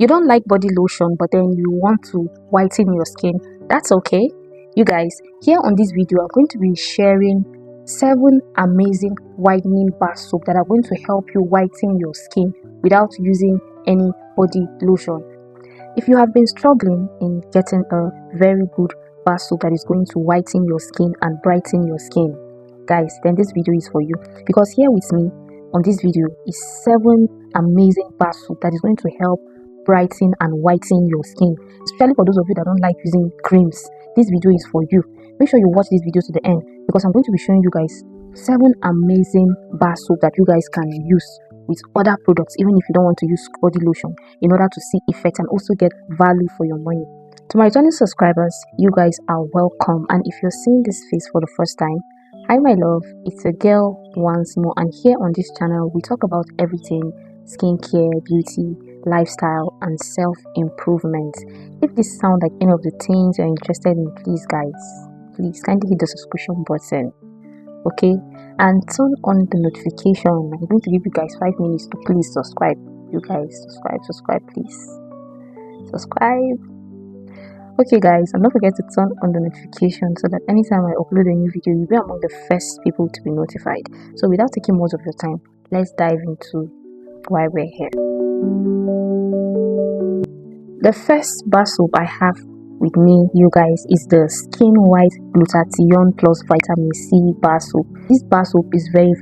You don't like body lotion, but then you want to whiten your skin. That's okay. You guys, here on this video, I'm going to be sharing 7 amazing whitening bar soap that are going to help you whiten your skin without using any body lotion. If you have been struggling in getting a very good bar soap that is going to whiten your skin and brighten your skin, guys, then this video is for you, because here with me on this video is 7 amazing bar soap that is going to help brighten and whiten your skin, especially for those of you that don't like using creams. This video is for you. Make sure you watch this video to the end, because I'm going to be showing you guys 7 amazing bar soap that you guys can use with other products, even if you don't want to use body lotion, in order to see effect and also get value for your money. To my returning subscribers, you guys are welcome, and if you're seeing this face for the first time, hi my love, it's a girl once more, and here on this channel we talk about everything skincare, beauty, lifestyle and self-improvement. If this sounds like any of the things you're interested in, please guys, please kindly hit the subscription button, okay, and turn on the notification. I'm going to give you guys 5 minutes to please subscribe. You guys, subscribe please, subscribe. Okay guys, and don't forget to turn on the notification so that anytime I upload a new video, you'll be among the first people to be notified. So without taking much of your time, let's dive into why we're here. The first bar soap I have with me, you guys, is the Skin White Glutathione plus Vitamin C bar soap. This bar soap is very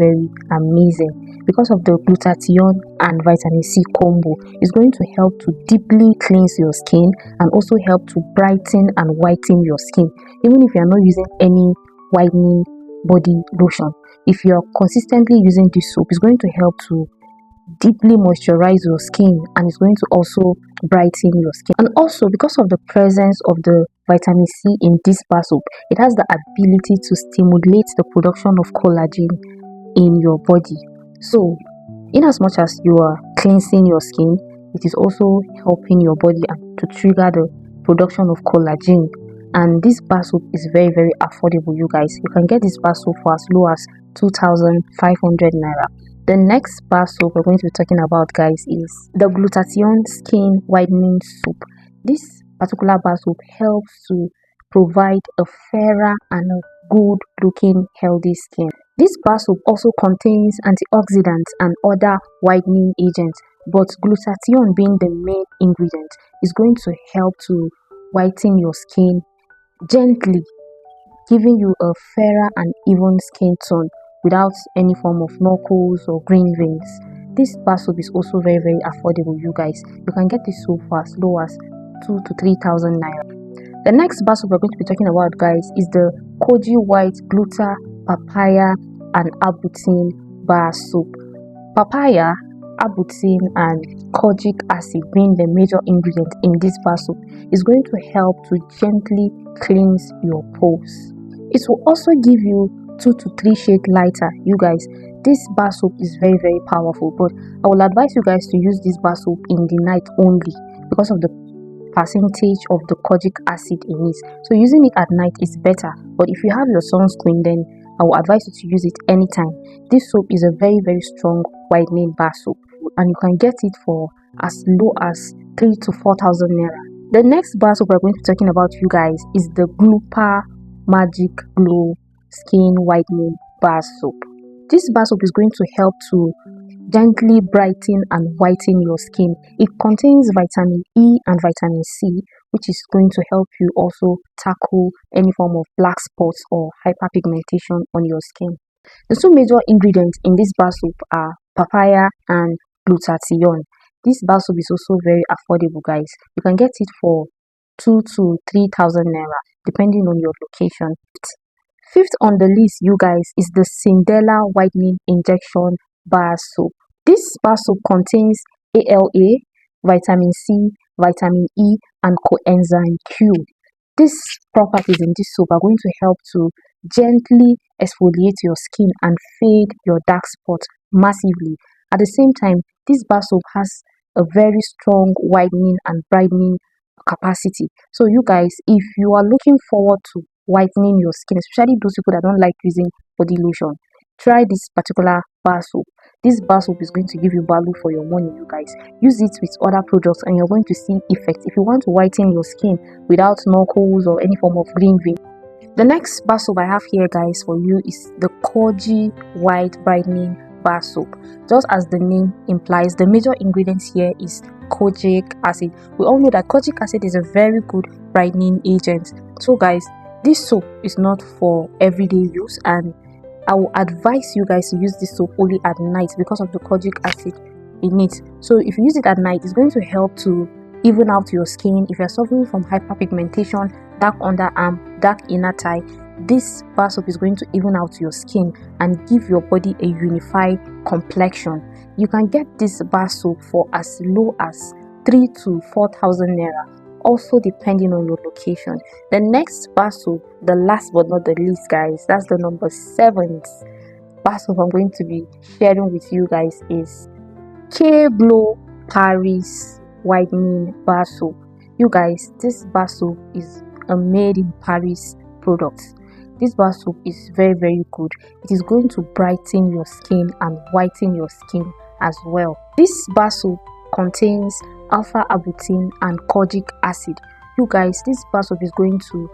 amazing because of the glutathione and vitamin C combo. It's going to help to deeply cleanse your skin and also help to brighten and whiten your skin, even if you are not using any whitening body lotion. If you are consistently using this soap, it's going to help to deeply moisturize your skin, and it's going to also brighten your skin. And also, because of the presence of the vitamin C in this bar soap, it has the ability to stimulate the production of collagen in your body. So in as much as you are cleansing your skin, it is also helping your body to trigger the production of collagen. And this bar soap is very affordable, you guys. You can get this bar soap for as low as 2,500 naira. The next bar soap we're going to be talking about, guys, is the Glutathione Skin Whitening Soap. This particular bar soap helps to provide a fairer and a good looking healthy skin. This bar soap also contains antioxidants and other whitening agents, but glutathione being the main ingredient is going to help to whiten your skin gently, giving you a fairer and even skin tone without any form of knuckles or green veins. This bar soap is also very affordable, you guys. You can get this soap for as low as 2,000 to 3,000 naira. The next bar soap we're going to be talking about, guys, is the Koji White Gluta Papaya and Arbutin bar soap. Papaya, arbutin and kojic acid being the major ingredient in this bar soap is going to help to gently cleanse your pores. It will also give you 2 to 3 shades lighter, you guys. This bar soap is very powerful, but I will advise you guys to use this bar soap in the night only because of the percentage of the kojic acid in it. So using it at night is better, but if you have your sunscreen, then I will advise you to use it anytime. This soap is a very strong whitening bar soap, and you can get it for as low as 3,000 to 4,000 naira. The next bar soap we're going to be talking about, you guys, is the Glupa Magic Glow Skin Whitening bar soap. This bar soap is going to help to gently brighten and whiten your skin. It contains vitamin E and vitamin C, which is going to help you also tackle any form of black spots or hyperpigmentation on your skin. The 2 major ingredients in this bar soap are papaya and glutathione. This bar soap is also very affordable, guys. You can get it for 2,000 to 3,000 naira depending on your location. Fifth on the list, you guys, is the Cinderella Whitening Injection bar soap. This bar soap contains ALA, vitamin C, vitamin E and coenzyme Q. These properties in this soap are going to help to gently exfoliate your skin and fade your dark spots massively. At the same time, this bar soap has a very strong whitening and brightening capacity. So you guys, if you are looking forward to whitening your skin, especially those people that don't like using body lotion, try this particular bar soap. This bar soap is going to give you value for your money, you guys. Use it with other products and you're going to see effect. If you want to whiten your skin without knuckles or any form of green vein. The next bar soap I have here, guys, for you is the Koji White Brightening Bar Soap. Just as the name implies, the major ingredients here is kojic acid. We all know that kojic acid is a very good brightening agent. So guys, this soap is not for everyday use, and I will advise you guys to use this soap only at night because of the kojic acid in it. So if you use it at night, it's going to help to even out your skin. If you're suffering from hyperpigmentation, dark underarm, dark inner thigh, this bar soap is going to even out your skin and give your body a unified complexion. You can get this bar soap for as low as 3,000 to 4,000 naira, also depending on your location. The next bar soap, the last but not the least, guys, that's the number 7th bar soap I'm going to be sharing with you guys, is K-Glow Paris Whitening Bar Soap. You guys, this bar soap is a made in Paris product. This bar soap is very good. It is going to brighten your skin and whiten your skin as well. This bar soap contains alpha arbutin and kojic acid. You guys, this bar soap is going to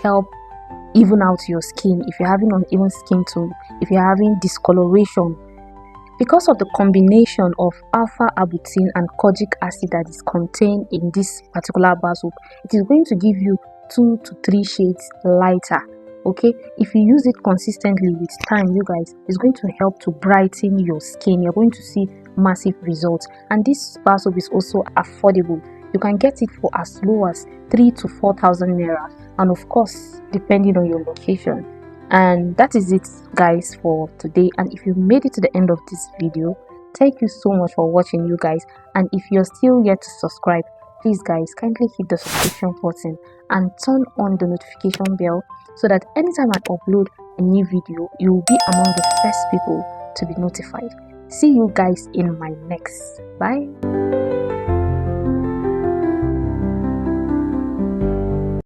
help even out your skin if you're having uneven skin tone, if you're having discoloration. Because of the combination of alpha arbutin and kojic acid that is contained in this particular bar soap, it is going to give you 2 to 3 shades lighter. Okay, if you use it consistently with time, you guys, it's going to help to brighten your skin. You're going to see massive results. And this bar soap is also affordable. You can get it for as low as 3,000 to 4,000 naira, and of course depending on your location. And that is it, guys, for today. And if you made it to the end of this video, thank you so much for watching, you guys. And if you're still yet to subscribe, please guys, kindly hit the subscription button and turn on the notification bell so that anytime I upload a new video, you will be among the first people to be notified. See you guys in my next. Bye.